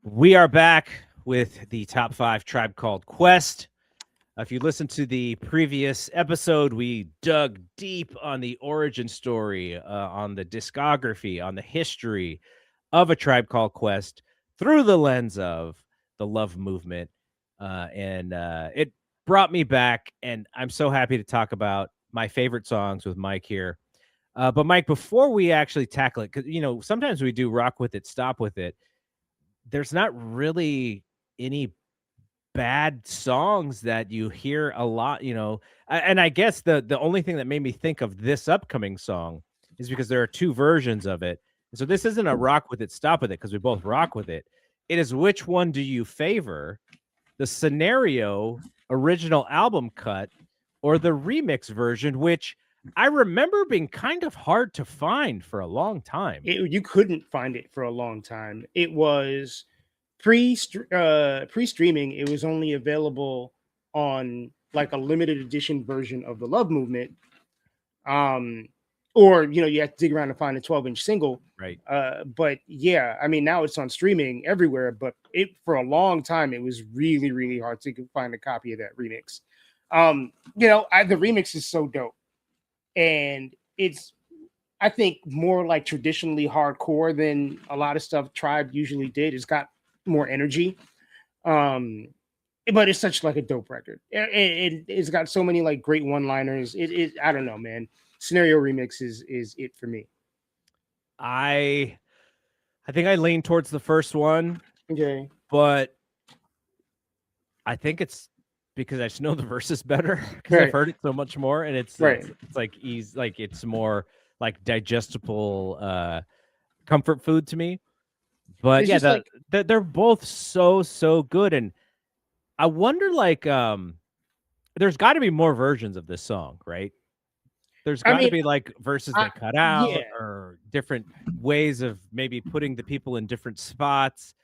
We are back with the top 5 Tribe Called Quest. If you listened to the previous episode, we dug deep on the origin story, on the discography, on the history of a Tribe Called Quest through the lens of the Love Movement. And it brought me back, and I'm so happy to talk about my favorite songs with Mike here. But Mike, before we actually tackle it, because, sometimes we do rock with it, stop with it. There's not really any bad songs that you hear a lot, and I guess the only thing that made me think of this upcoming song is because there are 2 versions of it. So this isn't a rock with it, stop with it, because we both rock with it. It is which one do you favor? The Scenario original album cut or the remix version, which I remember being kind of hard to find for a long time. You couldn't find it for a long time. It was pre-streaming. It was only available on like a limited edition version of the Love Movement. Or you have to dig around to find a 12-inch single. Right. But yeah, I mean now it's on streaming everywhere. But for a long time it was really, really hard to find a copy of that remix. The remix is so dope, and it's, I think, more like traditionally hardcore than a lot of stuff Tribe usually did. It's got more energy, but it's such like a dope record. It's got so many like great one-liners. I don't know, man. Scenario remix is it for me. I think I lean towards the first one. Okay, but I think it's because I just know the verses better because I've heard it so much more, and it's like easy, like it's more like digestible comfort food to me. But it's they're both so good, and I wonder, like, there's got to be more versions of this song, right? There's got to be like verses that cut out or different ways of maybe putting the people in different spots.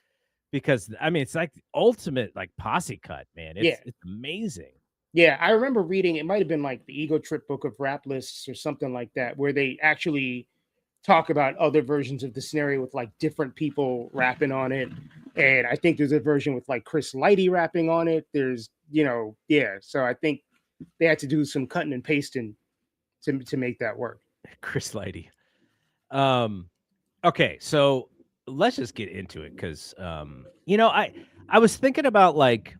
Because I mean, it's like the ultimate like posse cut, man. It's amazing. Yeah, I remember reading, it might have been like the Ego Trip book of rap lists or something like that, where they actually talk about other versions of the Scenario with like different people rapping on it. And I think there's a version with like Chris Lighty rapping on it. There's, so I think they had to do some cutting and pasting to make that work. Chris Lighty. Okay, so let's just get into it, because I was thinking about, like,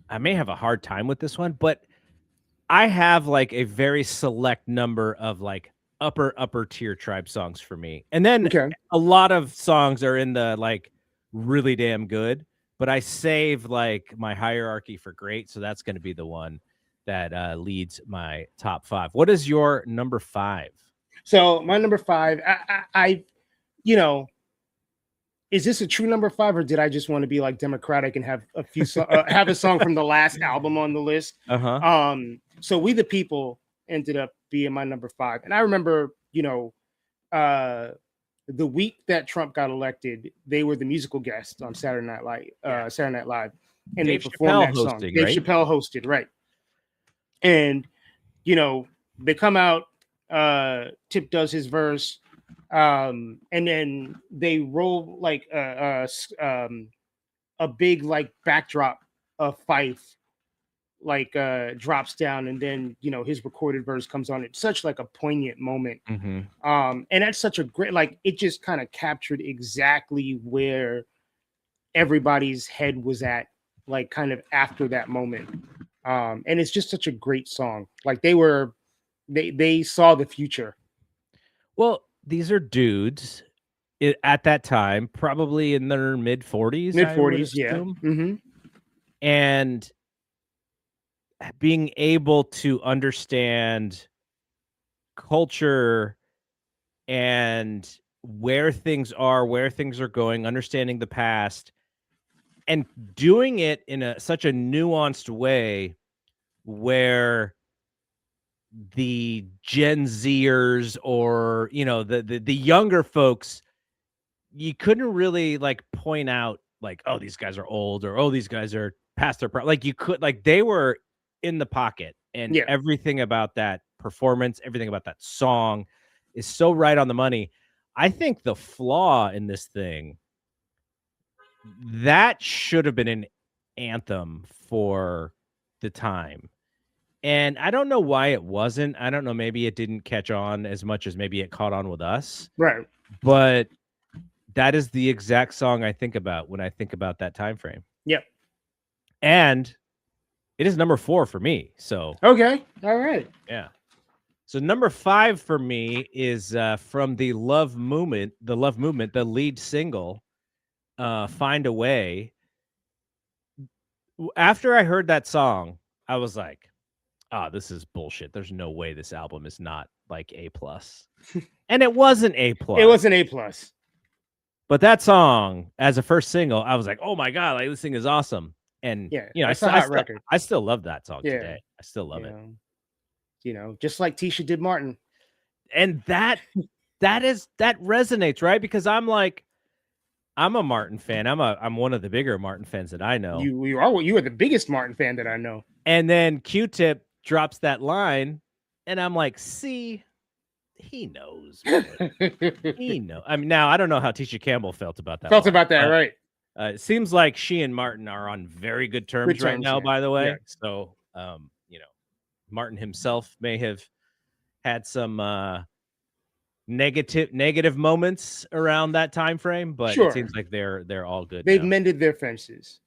I may have a hard time with this one, but I have like a very select number of like upper tier Tribe songs for me, and then a lot of songs are in the like really damn good, but I save like my hierarchy for great, so that's going to be the one that leads my top 5. What is your number 5? So my number 5, I is this a true number 5, or did I just want to be like democratic and have a few have a song from the last album on the list? So We the People ended up being my number 5, and I remember, the week that Trump got elected, they were the musical guest on Saturday Night Live, and Dave they performed Chappelle that song. hosting, Dave right? Chappelle hosted, right? And they come out. Tip does his verse. And then they roll like a big like backdrop of Fife like drops down, and then his recorded verse comes on. It's such like a poignant moment. And that's such a great, like, it just kind of captured exactly where everybody's head was at, like kind of after that moment. And it's just such a great song. Like they saw the future. Well, these are dudes at that time, probably in their mid-40s. Yeah. Mm-hmm. And being able to understand culture and where things are going, understanding the past, and doing it in such a nuanced way where the Gen Zers or the younger folks, you couldn't really like point out like, oh, these guys are old, or oh, these guys are past their prime. Like, you could, like, they were in the pocket, and everything about that performance, everything about that song is so right on the money. I think the flaw in this thing that should have been an anthem for the time. And I don't know why it wasn't. I don't know. Maybe it didn't catch on as much as maybe it caught on with us. Right. But that is the exact song I think about when I think about that time frame. Yep. And it is number 4 for me. So okay. All right. yeah. So number 5 for me is from the Love Movement, the lead single, Find a Way. After I heard that song, I was like, oh, this is bullshit. There's no way this album is not like A+. And it wasn't A+. It was an A+. But that song, as a first single, I was like, oh my God, like this thing is awesome. And Yeah, you know, that's a hot record. I still love that song Yeah. today. I still love it. You know, just like Tisha did Martin. And that resonates, right? Because I'm a Martin fan. I'm one of the bigger Martin fans that I know. You are the biggest Martin fan that I know. And then Q-Tip drops that line, and I'm like, see, he knows. He knows. I mean, now I don't know how Tisha Campbell felt about that. Right? It seems like she and Martin are on very good terms right now. Yeah. By the way, yeah. So you know, Martin himself may have had some negative moments around that time frame, but Sure. it seems like they're all good. They've now. mended their fences.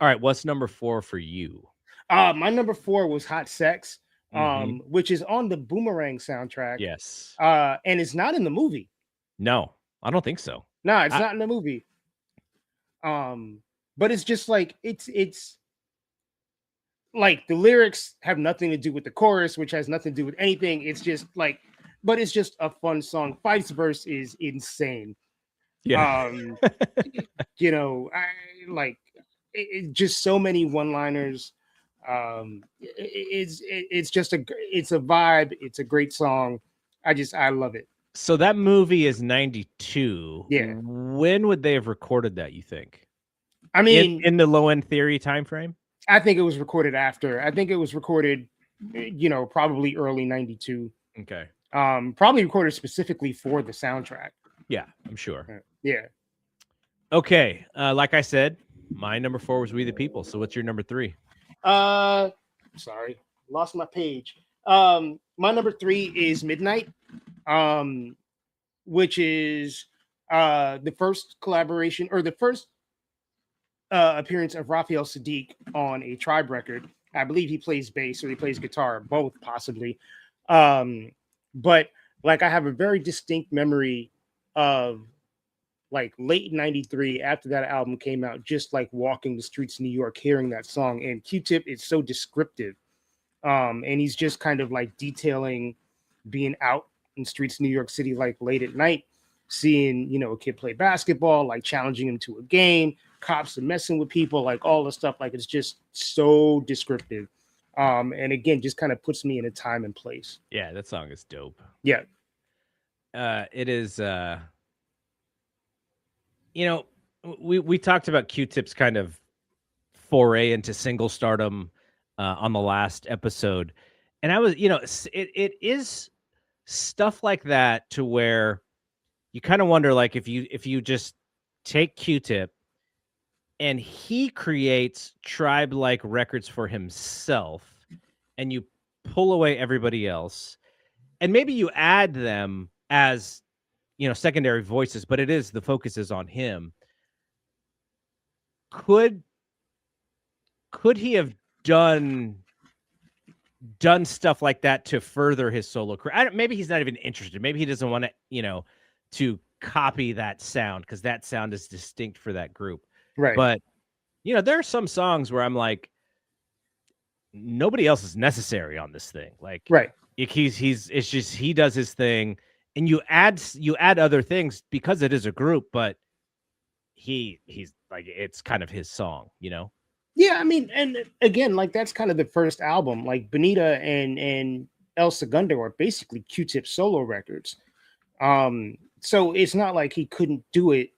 All right, what's number 4 for you? My number 4 was Hot Sex, which is on the Boomerang soundtrack. Yes. And it's not in the movie. No, I don't think so. No, it's not in the movie. But it's just like it's like the lyrics have nothing to do with the chorus, which has nothing to do with anything. It's just like, but it's just a fun song. Fife's verse is insane. Yeah. You know, just so many one-liners. It's just a vibe. It's a great song. I love it. So that movie is 92. Yeah. When would they have recorded that, you think? I mean, in the Low End Theory time frame? I think it was recorded after. I think it was recorded, you know, probably early 92. Okay. Probably recorded specifically for the soundtrack. Yeah, I'm sure. Yeah. Okay. Like I said, my number 4 was We the People. So what's your number 3? Sorry, lost my page. My number 3 is Midnight, which is the first collaboration or the first appearance of Raphael Sadiq on a Tribe record. I believe he plays bass or he plays guitar, both possibly. But like I have a very distinct memory of like late 93 after that album came out, just like walking the streets of New York, hearing that song. And Q-Tip is so descriptive. And he's just kind of like detailing being out in the streets of New York City, like late at night, seeing, you know, a kid play basketball, like challenging him to a game, cops are messing with people, like all the stuff. Like it's just so descriptive. And again, just kind of puts me in a time and place. Yeah, that song is dope. Yeah. It is, you know, we talked about Q-Tip's kind of foray into single stardom on the last episode. And I was, you know, it is stuff like that to where you kind of wonder, like, if you just take Q-Tip and he creates Tribe-like records for himself and you pull away everybody else and maybe you add them as, you know, secondary voices, but the focus is on him. Could he have done stuff like that to further his solo career? Maybe he's not even interested. Maybe he doesn't want to, you know, to copy that sound because that sound is distinct for that group. Right. But, you know, there are some songs where I'm like, nobody else is necessary on this thing. Like, right. It's just, he does his thing and you add other things because it is a group, but he's like, it's kind of his song, you know? Yeah. I mean, and again, like that's kind of the first album, like Bonita and El Segundo are basically Q-Tip solo records. So it's not like he couldn't do it.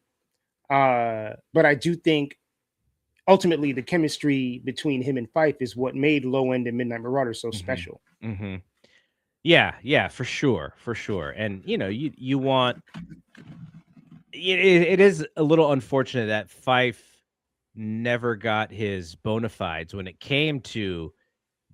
But I do think ultimately the chemistry between him and Fife is what made Low End and Midnight Marauder so special. Mm-hmm. Yeah, for sure. And, you know, you want, it is a little unfortunate that Fife never got his bona fides when it came to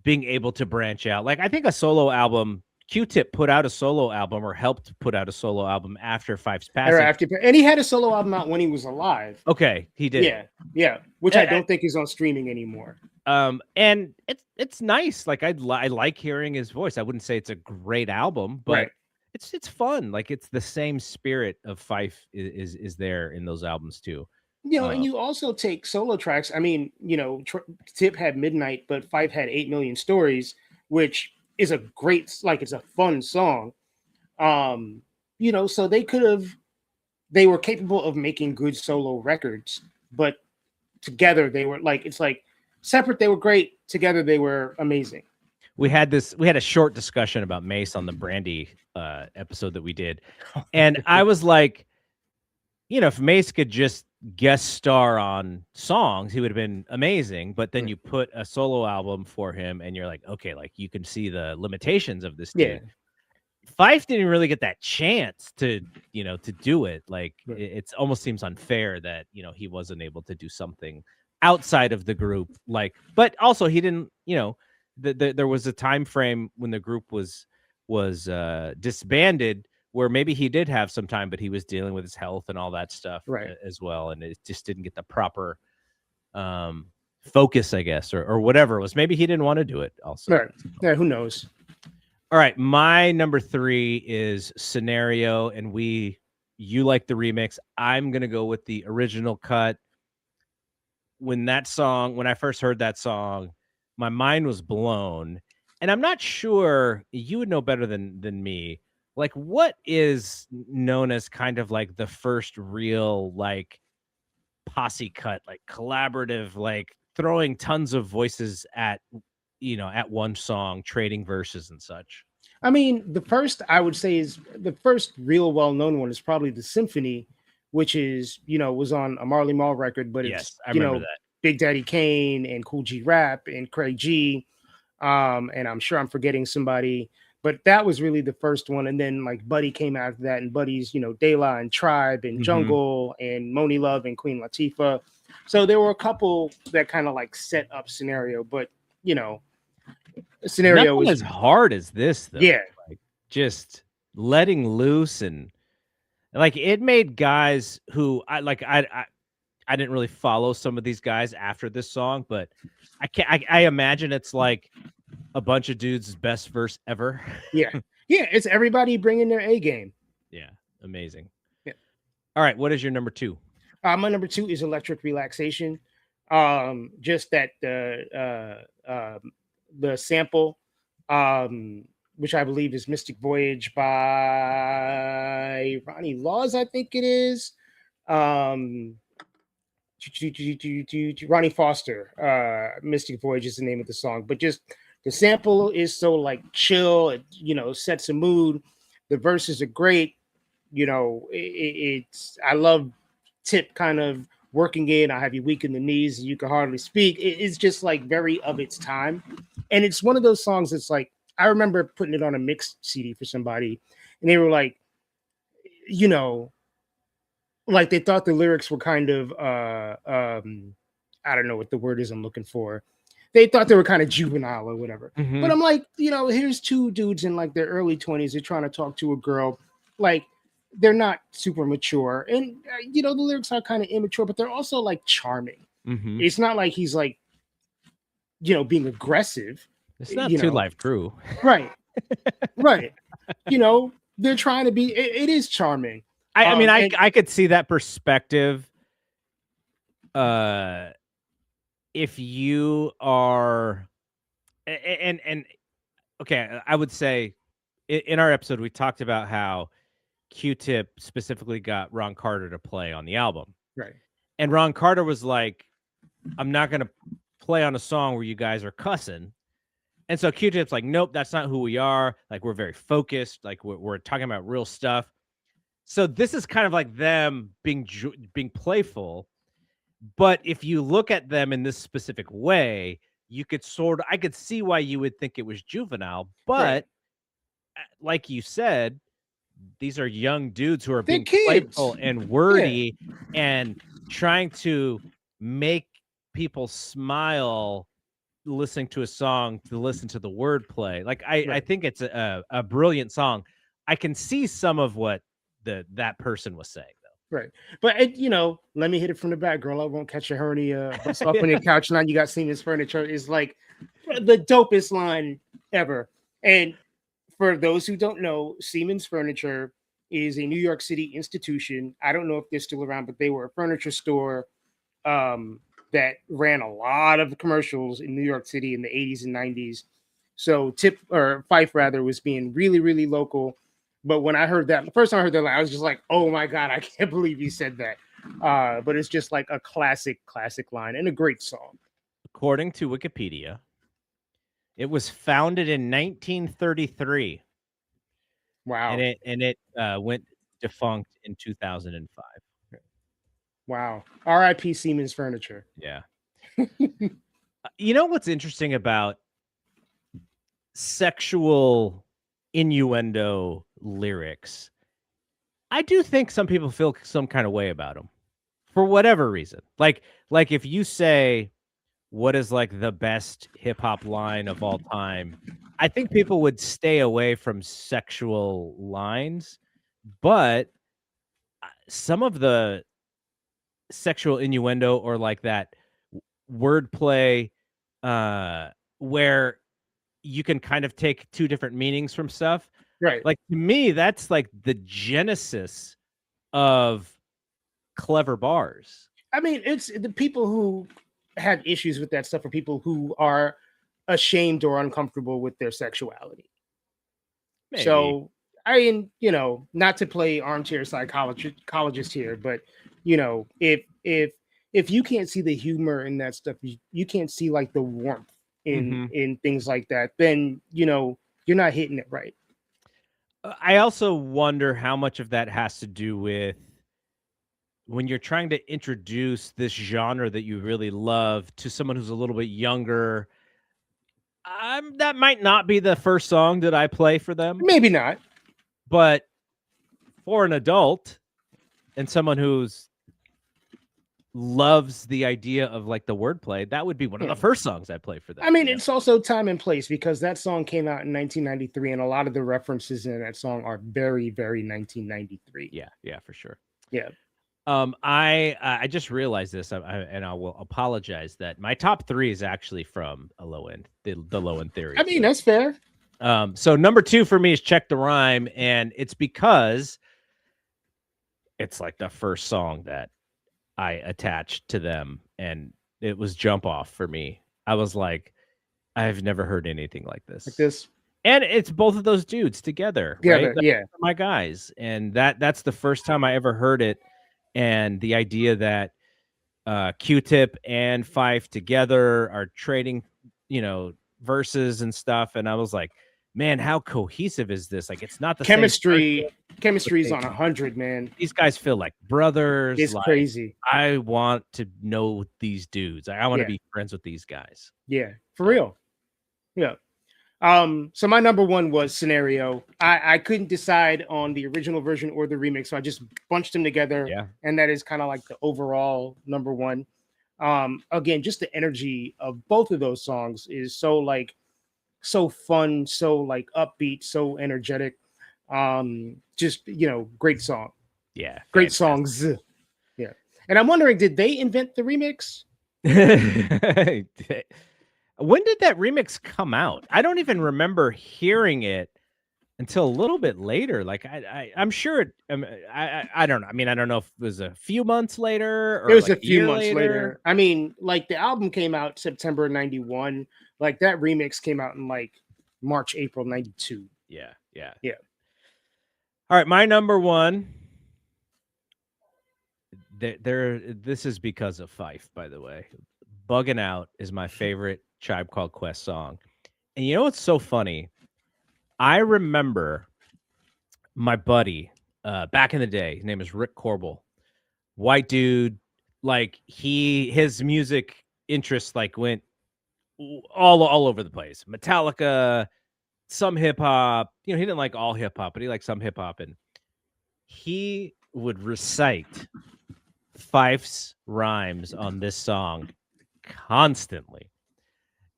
being able to branch out. Like, I think a solo album, Q-Tip put out a solo album or helped put out a solo album after Fife's passing. And he had a solo album out when he was alive. Okay, he did. Yeah, which I don't think is on streaming anymore. And it's nice. Like, I like hearing his voice. I wouldn't say it's a great album, but it's fun. Like, it's the same spirit of Fife is there in those albums too. And you also take solo tracks. I mean, Tip had Midnight, but Fife had 8 Million Stories, which is a great, like, it's a fun song. So they were capable of making good solo records, but together they were like, it's like separate, they were great. Together, they were amazing. We had a short discussion about Mace on the Brandy episode that we did. And I was like, if Mace could just guest star on songs, he would have been amazing. But then you put a solo album for him and you're like, okay, like, you can see the limitations of this dude. Fife didn't really get that chance to do it. Like, it almost seems unfair that, he wasn't able to do something outside of the group. Like, but also he didn't, there was a time frame when the group was disbanded where maybe he did have some time, but he was dealing with his health and all that stuff as well. And it just didn't get the proper focus, I guess, or whatever it was. Maybe he didn't want to do it also. Right. Yeah, who knows? All right. My number 3 is Scenario, and you like the remix. I'm going to go with the original cut. When I first heard that song, my mind was blown. And I'm not sure, you would know better than me. Like, what is known as kind of like the first real, like, posse cut, like collaborative, like throwing tons of voices at one song, trading verses and such? I mean, the first real well-known one is probably the Symphony, which is, was on a Marley Marl record, but it's, I remember that. Big Daddy Kane and Cool G Rap and Craig G. And I'm sure I'm forgetting somebody, but that was really the first one. And then, like, Buddy came after that, and Buddy's, De La and Tribe and Jungle and Moni Love and Queen Latifah. So there were a couple that kind of like set up Scenario, but Scenario was as hard as this, though. Yeah. Like, just letting loose, and like, it made guys who I didn't really follow some of these guys after this song, but I imagine it's like a bunch of dudes' best verse ever. Yeah. It's everybody bringing their A game. Yeah. Amazing. Yeah. All right. What is your number 2? My number 2 is Electric Relaxation. Just that the sample, which I believe is Mystic Voyage by Ronnie Laws, I think it is. Ronnie Foster, Mystic Voyage is the name of the song, but just the sample is so, like, chill. It, sets a mood. The verses are great. I love Tip kind of working in. I have you weak in the knees and you can hardly speak. It's just, like, very of its time. And it's one of those songs that's like, I remember putting it on a mixed CD for somebody, and they were like, like, they thought the lyrics were kind of, I don't know what the word is I'm looking for. They thought they were kind of juvenile or whatever. Mm-hmm. But I'm like, here's two dudes in, like, their early 20s. They're trying to talk to a girl. Like, they're not super mature. And, the lyrics are kind of immature, but they're also, like, charming. Mm-hmm. It's not like he's, like, being aggressive. It's not Two Live Crew. Right. Right. They're trying to be, it is charming. I mean, I could see that perspective. If you are, and okay, I would say in our episode, we talked about how Q-Tip specifically got Ron Carter to play on the album. Right. And Ron Carter was like, I'm not going to play on a song where you guys are cussing. And so Q-Tip's like, nope, that's not who we are. Like, we're very focused. Like, we're talking about real stuff. So this is kind of like them being playful. But if you look at them in this specific way, I could see why you would think it was juvenile. But like you said, these are young dudes who are being playful and wordy and trying to make people smile listening to a song to listen to the wordplay. Like I Right. think it's a brilliant song. I can see some of what that person was saying though. Right. But let me hit it from the back, girl. I won't catch a hernia. Bust off on your couch now. You got Siemens Furniture is like the dopest line ever. And for those who don't know, Siemens Furniture is a New York City institution. I don't know if they're still around, but they were a furniture store that ran a lot of commercials in New York City in the 80s and 90s. So Tip or Fife rather was being really, really local. But when I heard that, the first time I heard that line, I was just like, oh my God, I can't believe you said that. But it's just like a classic line and a great song. According to Wikipedia, it was founded in 1933. Wow. And it went defunct in 2005. Wow. R.I.P. Siemens Furniture. Yeah. You know what's interesting about sexual innuendo lyrics? I do think some people feel some kind of way about them for whatever reason. Like if you say what is like the best hip hop line of all time, I think people would stay away from sexual lines, but some of the sexual innuendo or like that wordplay where you can kind of take two different meanings from stuff. Right. Like to me, that's like the genesis of clever bars. I mean, it's the people who have issues with that stuff are people who are ashamed or uncomfortable with their sexuality. Maybe. So not to play armchair psychologist here, but if you can't see the humor in that stuff, you can't see like the warmth in things like that, then you're not hitting it right. I also wonder how much of that has to do with when you're trying to introduce this genre that you really love to someone who's a little bit younger. That might not be the first song that I play for them. Maybe not. But for an adult and someone who's loves the idea of like the wordplay, that would be one of the first songs I play for them. I mean, it's also time and place because that song came out in 1993 and a lot of the references in that song are very, very 1993. Yeah, for sure. Yeah. I just realized this, and I will apologize that my top 3 is actually from a low end, the low end theory. I mean, that's fair. So number 2 for me is Check the Rhyme, and it's because it's like the first song that I attached to them, and it was jump off for me. I was like, I've never heard anything like this. And it's both of those dudes together, right? Yeah. My guys. And that's the first time I ever heard it. And the idea that Q-Tip and Fife together are trading, verses and stuff. And I was like, man, how cohesive is this? Like, it's not the chemistry. Chemistry's on 100, man. These guys feel like brothers. It's like, crazy. I want to know these dudes. I want to be friends with these guys. Yeah, for real. Yeah. So my number 1 was Scenario. I couldn't decide on the original version or the remix, so I just bunched them together. Yeah. And that is kind of like the overall number 1. Again, just the energy of both of those songs is so fun, so like upbeat, so energetic. Just great song. Yeah. Great songs. Yeah. And I'm wondering, did they invent the remix? When did that remix come out? I don't even remember hearing it until a little bit later. Like I'm sure I don't know. I mean, I don't know if it was a few months later or it was like a few months later. I mean, like the album came out September 91. Like that remix came out in like March, April 92. Yeah. All right, my number 1. This is because of Fife, by the way. Buggin' Out is my favorite Tribe Called Quest song. And you know what's so funny? I remember my buddy back in the day, his name is Rick Corbel, white dude, like his music interests like went all over the place. Metallica, some hip hop, he didn't like all hip hop, but he liked some hip hop, and he would recite Fife's rhymes on this song constantly.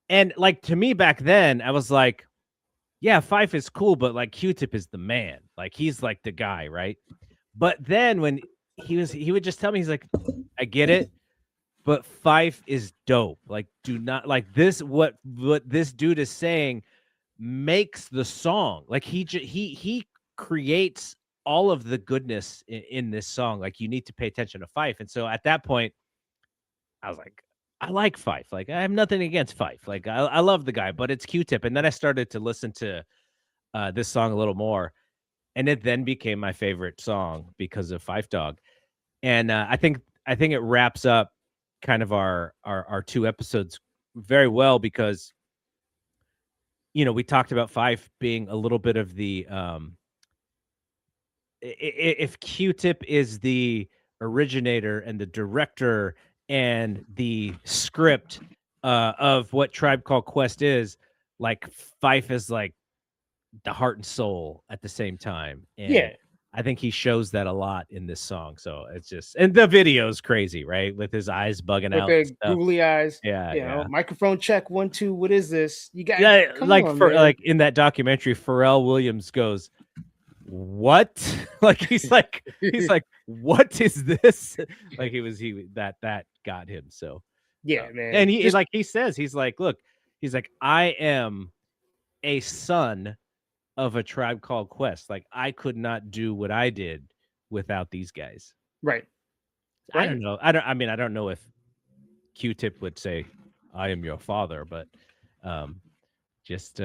And like to me back then, I was like, yeah, Fife is cool, but like Q-Tip is the man. Like he's like the guy, right? But then when he would just tell me, he's like, I get it, but Fife is dope. Like, do not like this. What this dude is saying makes the song. Like he creates all of the goodness in this song. Like you need to pay attention to Fife. And so at that point, I was like, I like Fife. Like I have nothing against Fife. Like I love the guy, but it's Q-Tip. And then I started to listen to this song a little more, and it then became my favorite song because of Fife Dog. And I think it wraps up kind of our two episodes very well because we talked about Fife being a little bit of the if Q-Tip is the originator and the director and the script of what Tribe Called Quest is, like Fife is like the heart and soul at the same time. And Yeah. I think he shows that a lot in this song. So it's just, and the video's crazy, right? With his eyes bugging With out their and stuff. googly eyes. Yeah. Microphone check 1 2. What is this? You got come like on, for man. like in that documentary, Pharrell Williams goes, "What?" Like he's like, "What is this?" Like that got him. So Yeah, man. and he like he says, he's like, "Look, he's like, I am a son of a Tribe Called Quest. Like I could not do what I did without these guys." Right. I don't know. I don't know if Q-Tip would say, "I am your father," but just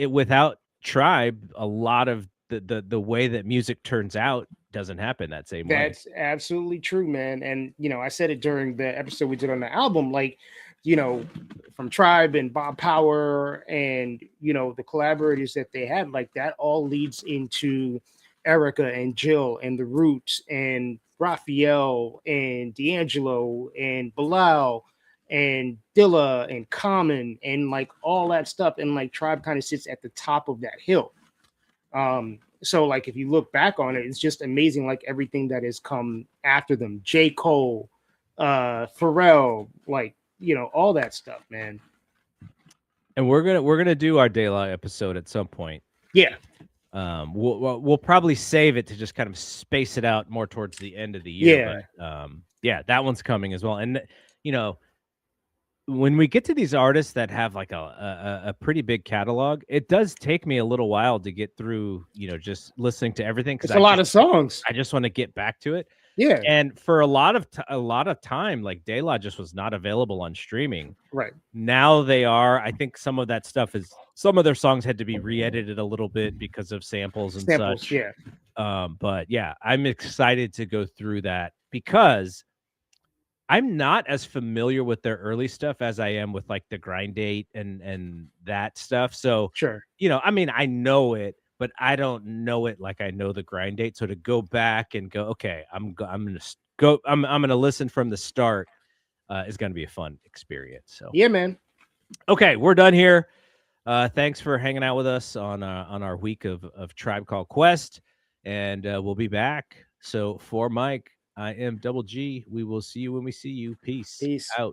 without Tribe, a lot of the way that music turns out doesn't happen that same way. That's absolutely true, man. And I said it during the episode we did on the album, like, from Tribe and Bob Power and the collaborators that they had, like that all leads into Erica and Jill and the Roots and Raphael and D'Angelo and Bilal and Dilla and Common and like all that stuff. And like Tribe kind of sits at the top of that hill. So like if you look back on it, it's just amazing, like everything that has come after them. J. Cole, Pharrell, like all that stuff, man. And we're gonna do our De La episode at some point. Yeah. We'll probably save it to just kind of space it out more towards the end of the year. Yeah. But that one's coming as well. And when we get to these artists that have like a pretty big catalog, it does take me a little while to get through, just listening to everything. It's a lot of songs. I just want to get back to it. Yeah. And for a lot of time, like De La just was not available on streaming. Right. Now they are. I think some of that stuff some of their songs had to be re-edited a little bit because of samples and such. Yeah. But yeah, I'm excited to go through that because I'm not as familiar with their early stuff as I am with like the Grind Date and that stuff. So sure, I know it, but I don't know it like I know the Grind Date. So to go back and go, okay, I'm gonna listen from the start is gonna be a fun experience. So yeah, man. Okay, we're done here. Thanks for hanging out with us on our week of Tribe Called Quest, and we'll be back. So for Mike, I am Double G. We will see you when we see you. Peace out.